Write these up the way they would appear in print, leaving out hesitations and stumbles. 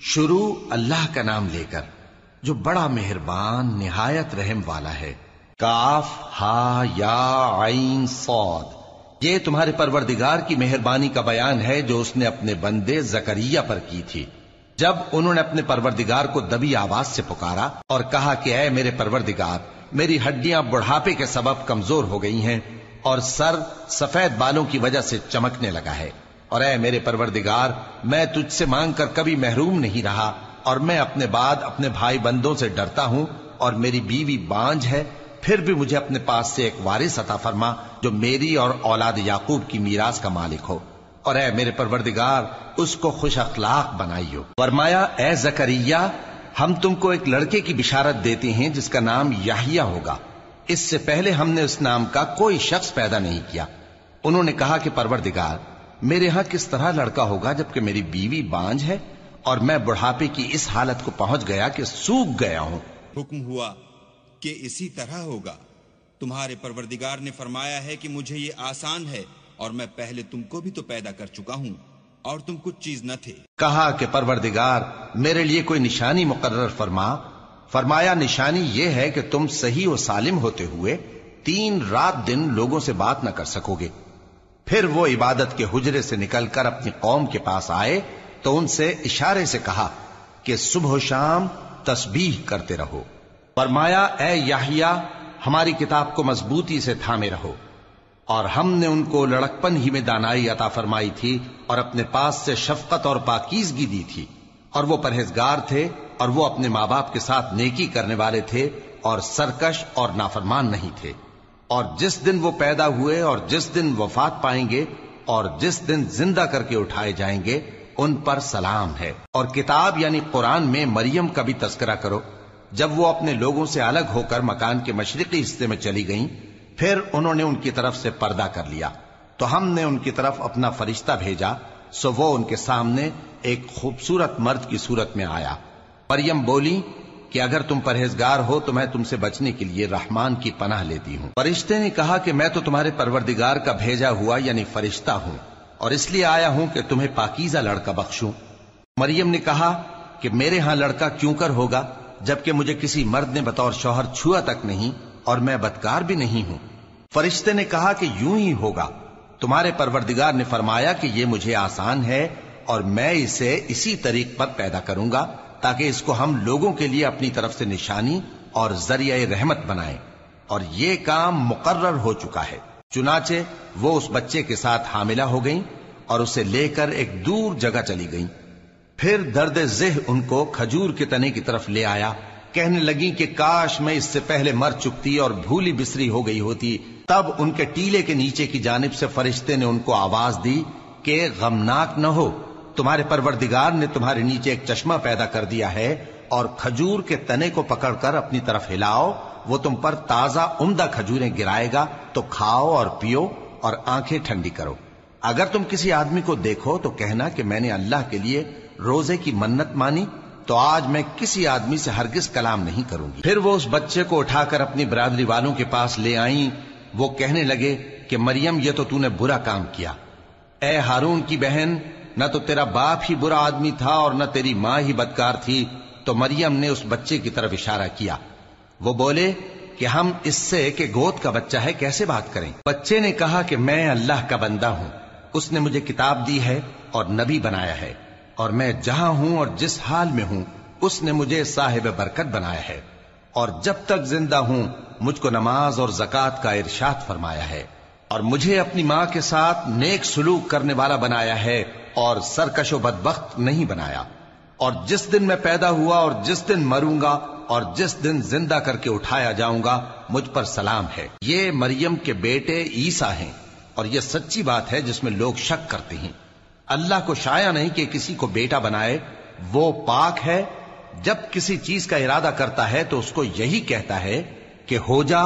شروع اللہ کا نام لے کر جو بڑا مہربان نہایت رحم والا ہے۔ کاف ہا یا عین صاد، یہ تمہارے پروردگار کی مہربانی کا بیان ہے جو اس نے اپنے بندے زکریا پر کی تھی جب انہوں نے اپنے پروردگار کو دبی آواز سے پکارا اور کہا کہ اے میرے پروردگار، میری ہڈیاں بڑھاپے کے سبب کمزور ہو گئی ہیں اور سر سفید بالوں کی وجہ سے چمکنے لگا ہے، اور اے میرے پروردگار، میں تجھ سے مانگ کر کبھی محروم نہیں رہا، اور میں اپنے بعد اپنے بھائی بندوں سے ڈرتا ہوں، اور میری بیوی بانجھ ہے، پھر بھی مجھے اپنے پاس سے ایک وارث عطا فرما جو میری اور اولاد یعقوب کی میراث کا مالک ہو، اور اے میرے پروردگار اس کو خوش اخلاق بنائیو۔ فرمایا اے زکریا، ہم تم کو ایک لڑکے کی بشارت دیتے ہیں جس کا نام یحییٰ ہوگا، اس سے پہلے ہم نے اس نام کا کوئی شخص پیدا نہیں کیا۔ انہوں نے کہا کہ پروردگار، میرے ہاں کس طرح لڑکا ہوگا جبکہ میری بیوی بانجھ ہے اور میں بڑھاپے کی اس حالت کو پہنچ گیا کہ سوکھ گیا ہوں۔ حکم ہوا کہ اسی طرح ہوگا، تمہارے پروردگار نے فرمایا ہے کہ مجھے یہ آسان ہے، اور میں پہلے تم کو بھی تو پیدا کر چکا ہوں اور تم کچھ چیز نہ تھے۔ کہا کہ پروردگار میرے لیے کوئی نشانی مقرر فرما۔ فرمایا نشانی یہ ہے کہ تم صحیح و سالم ہوتے ہوئے 3 رات دن لوگوں سے بات نہ کر سکو گے۔ پھر وہ عبادت کے حجرے سے نکل کر اپنی قوم کے پاس آئے تو ان سے اشارے سے کہا کہ صبح و شام تسبیح کرتے رہو۔ فرمایا اے یحییٰ، ہماری کتاب کو مضبوطی سے تھامے رہو، اور ہم نے ان کو لڑکپن ہی میں دانائی عطا فرمائی تھی اور اپنے پاس سے شفقت اور پاکیزگی دی تھی، اور وہ پرہیزگار تھے اور وہ اپنے ماں باپ کے ساتھ نیکی کرنے والے تھے اور سرکش اور نافرمان نہیں تھے۔ اور جس دن وہ پیدا ہوئے اور جس دن وفات پائیں گے اور جس دن زندہ کر کے اٹھائے جائیں گے ان پر سلام ہے۔ اور کتاب یعنی قرآن میں مریم کا بھی تذکرہ کرو، جب وہ اپنے لوگوں سے الگ ہو کر مکان کے مشرقی حصے میں چلی گئیں، پھر انہوں نے ان کی طرف سے پردہ کر لیا تو ہم نے ان کی طرف اپنا فرشتہ بھیجا، سو وہ ان کے سامنے ایک خوبصورت مرد کی صورت میں آیا۔ مریم بولی کہ اگر تم پرہیزگار ہو تو میں تم سے بچنے کے لیے رحمان کی پناہ لیتی ہوں۔ فرشتے نے کہا کہ میں تو تمہارے پروردگار کا بھیجا ہوا یعنی فرشتہ ہوں، اور اس لیے آیا ہوں کہ تمہیں پاکیزہ لڑکا بخشوں۔ مریم نے کہا کہ میرے ہاں لڑکا کیوں کر ہوگا جبکہ مجھے کسی مرد نے بطور شوہر چھوا تک نہیں اور میں بدکار بھی نہیں ہوں۔ فرشتے نے کہا کہ یوں ہی ہوگا، تمہارے پروردگار نے فرمایا کہ یہ مجھے آسان ہے اور میں اسے اسی طریق پر پیدا کروں گا تاکہ اس کو ہم لوگوں کے لیے اپنی طرف سے نشانی اور ذریعہ رحمت بنائیں، اور یہ کام مقرر ہو چکا ہے۔ چنانچہ وہ اس بچے کے ساتھ حاملہ ہو گئیں اور اسے لے کر ایک دور جگہ چلی گئیں۔ پھر درد ذہ ان کو کھجور کے تنے کی طرف لے آیا، کہنے لگیں کہ کاش میں اس سے پہلے مر چکتی اور بھولی بسری ہو گئی ہوتی۔ تب ان کے ٹیلے کے نیچے کی جانب سے فرشتے نے ان کو آواز دی کہ غمناک نہ ہو، تمہارے پروردگار نے تمہارے نیچے ایک چشمہ پیدا کر دیا ہے، اور کھجور کے تنے کو پکڑ کر اپنی طرف ہلاؤ، وہ تم پر تازہ عمدہ کھجوریں گرائے گا، تو کھاؤ اور پیو اور آنکھیں ٹھنڈی کرو۔ اگر تم کسی آدمی کو دیکھو تو کہنا کہ میں نے اللہ کے لیے روزے کی منت مانی، تو آج میں کسی آدمی سے ہرگز کلام نہیں کروں گی۔ پھر وہ اس بچے کو اٹھا کر اپنی برادری والوں کے پاس لے آئیں۔ وہ کہنے لگے کہ مریم یہ تو نے برا کام کیا، اے ہارون کی بہن، نہ تو تیرا باپ ہی برا آدمی تھا اور نہ تیری ماں ہی بدکار تھی۔ تو مریم نے اس بچے کی طرف اشارہ کیا۔ وہ بولے کہ ہم اس سے کہ گود کا بچہ ہے کیسے بات کریں؟ بچے نے کہا کہ میں اللہ کا بندہ ہوں، اس نے مجھے کتاب دی ہے اور نبی بنایا ہے، اور میں جہاں ہوں اور جس حال میں ہوں اس نے مجھے صاحب برکت بنایا ہے، اور جب تک زندہ ہوں مجھ کو نماز اور زکوٰۃ کا ارشاد فرمایا ہے، اور مجھے اپنی ماں کے ساتھ نیک سلوک کرنے والا بنایا ہے اور سرکش و بدبخت نہیں بنایا، اور جس دن میں پیدا ہوا اور جس دن مروں گا اور جس دن زندہ کر کے اٹھایا جاؤں گا مجھ پر سلام ہے۔ یہ مریم کے بیٹے عیسیٰ ہیں، اور یہ سچی بات ہے جس میں لوگ شک کرتے ہیں۔ اللہ کو شایع نہیں کہ کسی کو بیٹا بنائے، وہ پاک ہے، جب کسی چیز کا ارادہ کرتا ہے تو اس کو یہی کہتا ہے کہ ہو جا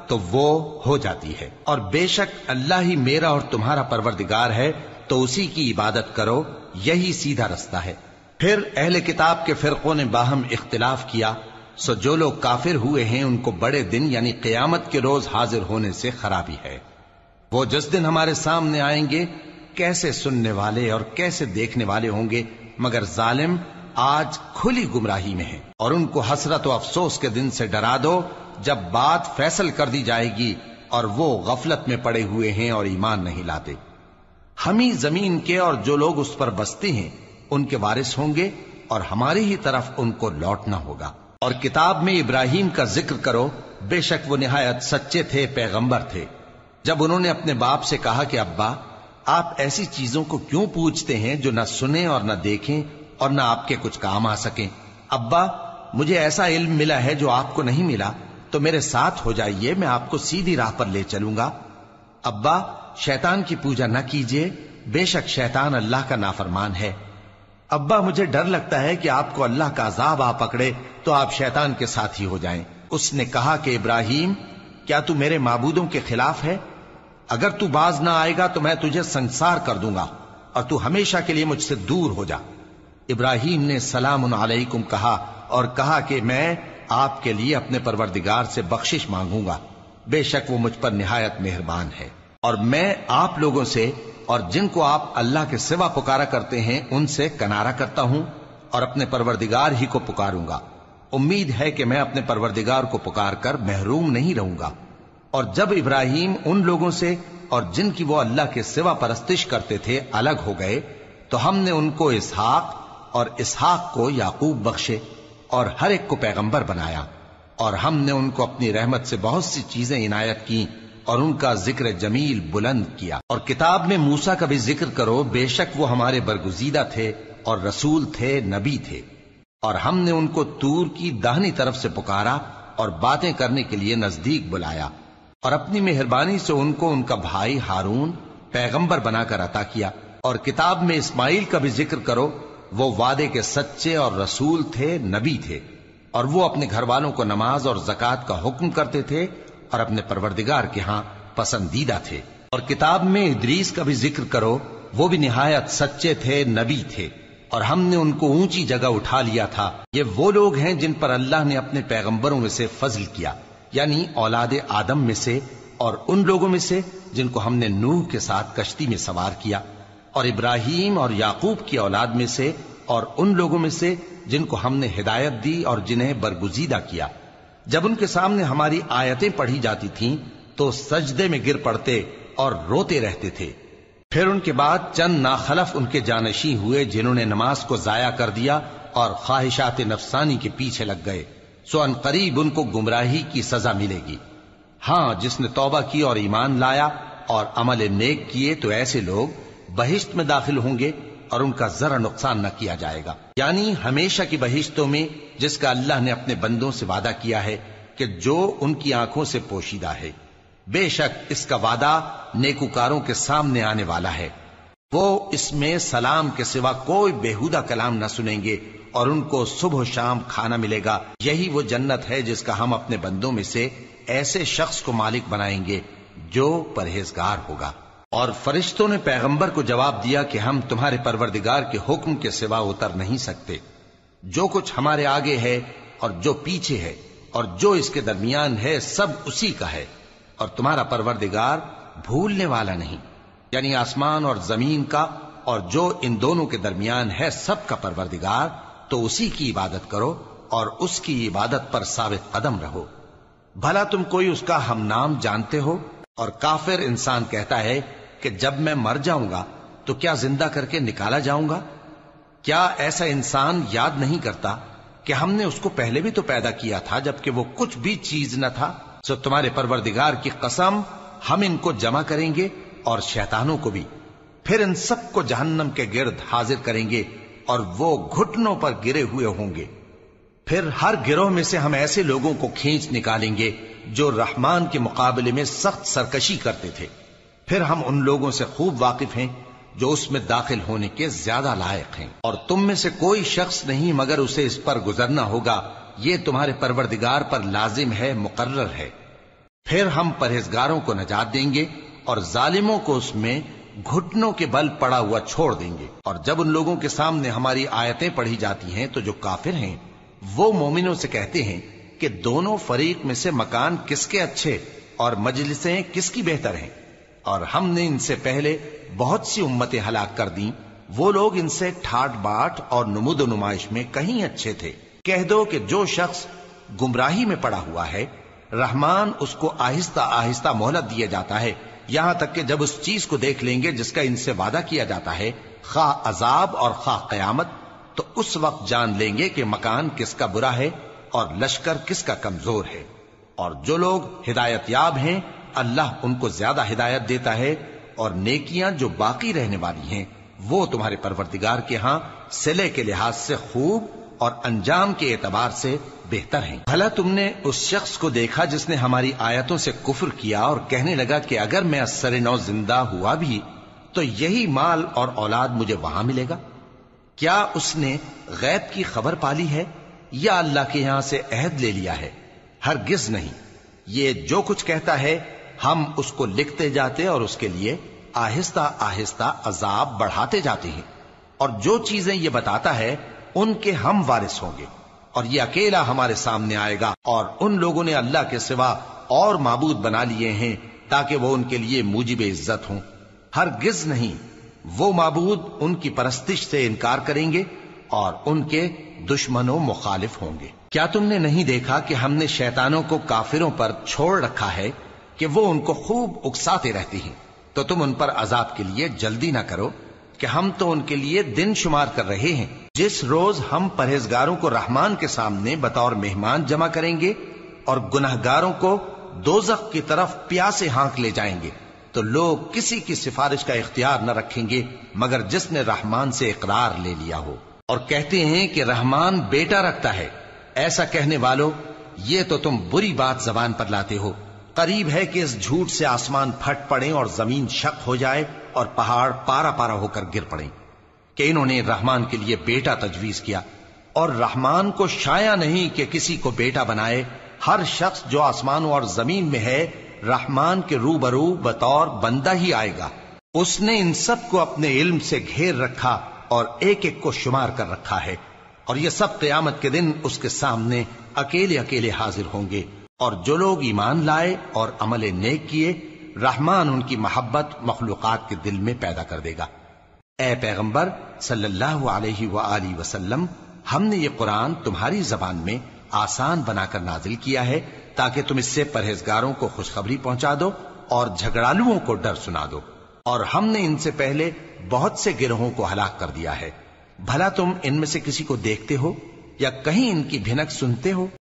تو وہ ہو جاتی ہے۔ اور بے شک اللہ ہی میرا اور تمہارا پروردگار ہے، تو اسی کی عبادت کرو، یہی سیدھا رستہ ہے۔ پھر اہل کتاب کے فرقوں نے باہم اختلاف کیا، سو جو لوگ کافر ہوئے ہیں ان کو بڑے دن یعنی قیامت کے روز حاضر ہونے سے خرابی ہے۔ وہ جس دن ہمارے سامنے آئیں گے کیسے سننے والے اور کیسے دیکھنے والے ہوں گے، مگر ظالم آج کھلی گمراہی میں ہیں، اور ان کو حسرت و افسوس کے دن سے ڈرا دو جب بات فیصل کر دی جائے گی اور وہ غفلت میں پڑے ہوئے ہیں اور ایمان نہیں لاتے۔ ہم ہی زمین کے اور جو لوگ اس پر بستے ہیں ان کے وارث ہوں گے، اور ہماری ہی طرف ان کو لوٹنا ہوگا۔ اور کتاب میں ابراہیم کا ذکر کرو، بے شک وہ نہایت سچے تھے، پیغمبر تھے۔ جب انہوں نے اپنے باپ سے کہا کہ ابا، آپ ایسی چیزوں کو کیوں پوچھتے ہیں جو نہ سنیں اور نہ دیکھیں اور نہ آپ کے کچھ کام آ سکیں؟ ابا، مجھے ایسا علم ملا ہے جو آپ کو نہیں ملا، تو میرے ساتھ ہو جائیے، میں آپ کو سیدھی راہ پر لے چلوں گا۔ ابا، شیطان کی پوجا نہ کیجیے، بے شک شیطان اللہ کا نافرمان ہے۔ ابا، مجھے ڈر لگتا ہے کہ آپ کو اللہ کا عذاب آ پکڑے تو آپ شیطان کے ساتھی ہو جائیں۔ اس نے کہا کہ ابراہیم، کیا تو میرے معبودوں کے خلاف ہے؟ اگر تو باز نہ آئے گا تو میں تجھے سنسار کر دوں گا اور تو ہمیشہ کے لیے مجھ سے دور ہو جا۔ ابراہیم نے سلام علیکم کہا اور کہا کہ میں آپ کے لیے اپنے پروردگار سے بخشش مانگوں گا، بے شک وہ مجھ پر نہایت مہربان ہے، اور میں آپ لوگوں سے اور جن کو آپ اللہ کے سوا پکارا کرتے ہیں ان سے کنارہ کرتا ہوں اور اپنے پروردگار ہی کو پکاروں گا۔ امید ہے کہ میں اپنے پروردگار کو پکار کر محروم نہیں رہوں گا۔ اور جب ابراہیم ان لوگوں سے اور جن کی وہ اللہ کے سوا پرستش کرتے تھے الگ ہو گئے تو ہم نے ان کو اسحاق اور اسحاق کو یعقوب بخشے اور ہر ایک کو پیغمبر بنایا، اور ہم نے ان کو اپنی رحمت سے بہت سی چیزیں عنایت کی اور ان کا ذکر جمیل بلند کیا۔ اور کتاب میں موسیٰ کا بھی ذکر کرو، بے شک وہ ہمارے برگزیدہ تھے اور رسول تھے، نبی تھے، اور ہم نے ان کو طور کی داہنی طرف سے پکارا اور باتیں کرنے کے لیے نزدیک بلایا، اور اپنی مہربانی سے ان کو ان کا بھائی ہارون پیغمبر بنا کر عطا کیا۔ اور کتاب میں اسماعیل کا بھی ذکر کرو، وہ وعدے کے سچے اور رسول تھے، نبی تھے، اور وہ اپنے گھر والوں کو نماز اور زکوٰۃ کا حکم کرتے تھے اور اپنے پروردگار کے ہاں پسندیدہ تھے۔ اور کتاب میں ادریس کا بھی ذکر کرو، وہ بھی نہایت سچے تھے، نبی تھے، اور ہم نے ان کو اونچی جگہ اٹھا لیا تھا۔ یہ وہ لوگ ہیں جن پر اللہ نے اپنے پیغمبروں میں سے فضل کیا، یعنی اولاد آدم میں سے، اور ان لوگوں میں سے جن کو ہم نے نوح کے ساتھ کشتی میں سوار کیا، اور ابراہیم اور یعقوب کی اولاد میں سے، اور ان لوگوں میں سے جن کو ہم نے ہدایت دی اور جنہیں برگزیدہ کیا۔ جب ان کے سامنے ہماری آیتیں پڑھی جاتی تھیں تو سجدے میں گر پڑتے اور روتے رہتے تھے۔ پھر ان کے بعد چند ناخلف ان کے جانشین ہوئے جنہوں نے نماز کو ضائع کر دیا اور خواہشات نفسانی کے پیچھے لگ گئے، سو ان قریب ان کو گمراہی کی سزا ملے گی۔ ہاں، جس نے توبہ کی اور ایمان لایا اور عمل نیک کیے تو ایسے لوگ بہشت میں داخل ہوں گے اور ان کا ذرا نقصان نہ کیا جائے گا، یعنی ہمیشہ کی بہشتوں میں جس کا اللہ نے اپنے بندوں سے وعدہ کیا ہے کہ جو ان کی آنکھوں سے پوشیدہ ہے۔ بے شک اس کا وعدہ نیکوکاروں کے سامنے آنے والا ہے، وہ اس میں سلام کے سوا کوئی بیہودہ کلام نہ سنیں گے اور ان کو صبح و شام کھانا ملے گا۔ یہی وہ جنت ہے جس کا ہم اپنے بندوں میں سے ایسے شخص کو مالک بنائیں گے جو پرہیزگار ہوگا۔ اور فرشتوں نے پیغمبر کو جواب دیا کہ ہم تمہارے پروردگار کے حکم کے سوا اتر نہیں سکتے، جو کچھ ہمارے آگے ہے اور جو پیچھے ہے اور جو اس کے درمیان ہے سب اسی کا ہے، اور تمہارا پروردگار بھولنے والا نہیں، یعنی آسمان اور زمین کا اور جو ان دونوں کے درمیان ہے سب کا پروردگار، تو اسی کی عبادت کرو اور اس کی عبادت پر ثابت قدم رہو۔ بھلا تم کوئی اس کا ہم نام جانتے ہو؟ اور کافر انسان کہتا ہے کہ جب میں مر جاؤں گا تو کیا زندہ کر کے نکالا جاؤں گا؟ کیا ایسا انسان یاد نہیں کرتا کہ ہم نے اس کو پہلے بھی تو پیدا کیا تھا جبکہ وہ کچھ بھی چیز نہ تھا؟ سو تمہارے پروردگار کی قسم، ہم ان کو جمع کریں گے اور شیطانوں کو بھی، پھر ان سب کو جہنم کے گرد حاضر کریں گے اور وہ گھٹنوں پر گرے ہوئے ہوں گے۔ پھر ہر گروہ میں سے ہم ایسے لوگوں کو کھینچ نکالیں گے جو رحمان کے مقابلے میں سخت سرکشی کرتے تھے، پھر ہم ان لوگوں سے خوب واقف ہیں جو اس میں داخل ہونے کے زیادہ لائق ہیں، اور تم میں سے کوئی شخص نہیں مگر اسے اس پر گزرنا ہوگا، یہ تمہارے پروردگار پر لازم ہے، مقرر ہے۔ پھر ہم پرہیزگاروں کو نجات دیں گے اور ظالموں کو اس میں گھٹنوں کے بل پڑا ہوا چھوڑ دیں گے۔ اور جب ان لوگوں کے سامنے ہماری آیتیں پڑھی جاتی ہیں تو جو کافر ہیں وہ مومنوں سے کہتے ہیں کہ دونوں فریق میں سے مکان کس کے اچھے اور مجلسیں کس کی بہتر ہیں، اور ہم نے ان سے پہلے بہت سی امتیں ہلاک کر دیں وہ لوگ ان سے ٹھاٹ باٹ اور نمود و نمائش میں کہیں اچھے تھے۔ کہہ دو کہ جو شخص گمراہی میں پڑا ہوا ہے، رحمان اس کو آہستہ آہستہ مہلت دیا جاتا ہے، یہاں تک کہ جب اس چیز کو دیکھ لیں گے جس کا ان سے وعدہ کیا جاتا ہے، خواہ عذاب اور خواہ قیامت، تو اس وقت جان لیں گے کہ مکان کس کا برا ہے اور لشکر کس کا کمزور ہے۔ اور جو لوگ ہدایت یاب ہیں، اللہ ان کو زیادہ ہدایت دیتا ہے، اور نیکیاں جو باقی رہنے والی ہیں وہ تمہارے پروردگار کے ہاں صلے کے لحاظ سے خوب اور انجام کے اعتبار سے بہتر ہیں۔ بھلا تم نے اس شخص کو دیکھا جس نے ہماری آیتوں سے کفر کیا اور کہنے لگا کہ اگر میں ازسر نو زندہ ہوا بھی تو یہی مال اور اولاد مجھے وہاں ملے گا؟ کیا اس نے غیب کی خبر پالی ہے یا اللہ کے یہاں سے عہد لے لیا ہے؟ ہرگز نہیں، یہ جو کچھ کہتا ہے ہم اس کو لکھتے جاتے اور اس کے لیے آہستہ آہستہ عذاب بڑھاتے جاتے ہیں، اور جو چیزیں یہ بتاتا ہے ان کے ہم وارث ہوں گے، اور یہ اکیلا ہمارے سامنے آئے گا۔ اور ان لوگوں نے اللہ کے سوا اور معبود بنا لیے ہیں تاکہ وہ ان کے لیے موجب عزت ہوں۔ ہرگز نہیں، وہ معبود ان کی پرستش سے انکار کریں گے اور ان کے دشمن و مخالف ہوں گے۔ کیا تم نے نہیں دیکھا کہ ہم نے شیطانوں کو کافروں پر چھوڑ رکھا ہے کہ وہ ان کو خوب اکساتے رہتے ہیں؟ تو تم ان پر عذاب کے لیے جلدی نہ کرو کہ ہم تو ان کے لیے دن شمار کر رہے ہیں۔ جس روز ہم پرہیزگاروں کو رحمان کے سامنے بطور مہمان جمع کریں گے اور گنہگاروں کو دوزخ کی طرف پیاسے ہانک لے جائیں گے، تو لوگ کسی کی سفارش کا اختیار نہ رکھیں گے مگر جس نے رحمان سے اقرار لے لیا ہو۔ اور کہتے ہیں کہ رحمان بیٹا رکھتا ہے۔ ایسا کہنے والو، یہ تو تم بری بات زبان پر لاتے ہو۔ قریب ہے کہ اس جھوٹ سے آسمان پھٹ پڑیں اور زمین شق ہو جائے اور پہاڑ پارا پارا ہو کر گر پڑیں کہ انہوں نے رحمان کے لیے بیٹا تجویز کیا، اور رحمان کو شایع نہیں کہ کسی کو بیٹا بنائے۔ ہر شخص جو آسمانوں اور زمین میں ہے رحمان کے روبرو بطور بندہ ہی آئے گا۔ اس نے ان سب کو اپنے علم سے گھیر رکھا اور ایک ایک کو شمار کر رکھا ہے، اور یہ سب قیامت کے دن اس کے سامنے اکیلے اکیلے حاضر ہوں گے۔ اور جو لوگ ایمان لائے اور عمل نیک کیے، رحمان ان کی محبت مخلوقات کے دل میں پیدا کر دے گا۔ اے پیغمبر صلی اللہ علیہ وآلہ وسلم، ہم نے یہ قرآن تمہاری زبان میں آسان بنا کر نازل کیا ہے تاکہ تم اس سے پرہیزگاروں کو خوشخبری پہنچا دو اور جھگڑالوؤں کو ڈر سنا دو۔ اور ہم نے ان سے پہلے بہت سے گروہوں کو ہلاک کر دیا ہے۔ بھلا تم ان میں سے کسی کو دیکھتے ہو یا کہیں ان کی بھنک سنتے ہو؟